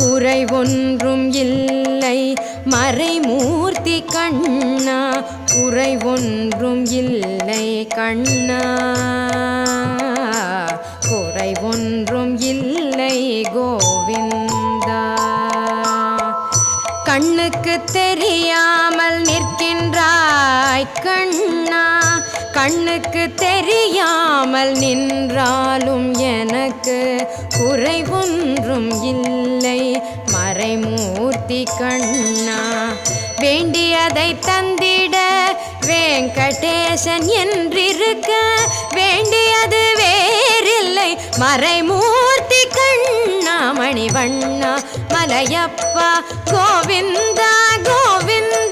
குறை ஒன்றும் இல்லை மறைமூர்த்தி கண்ணா, குறை ஒன்றும் இல்லை கண்ணா, குறை ஒன்றும் இல்லை கோவிந்தா. கண்ணுக்கு தெரியாமல் நிற்கின்றாய் கண்ணா, கண்ணுக்கு தெரியாமல் நின்றாலும் எனக்கு குறை ஒன்றும் இல்லை மறைமூர்த்தி கண்ணா. வேண்டியதை தந்திட வெங்கடேசன் என்றிருக்க, வேண்டியது வேறில்லை மறைமூர்த்தி கண்ணா. மணிவண்ணா மலையப்பா கோவிந்தா கோவிந்தா.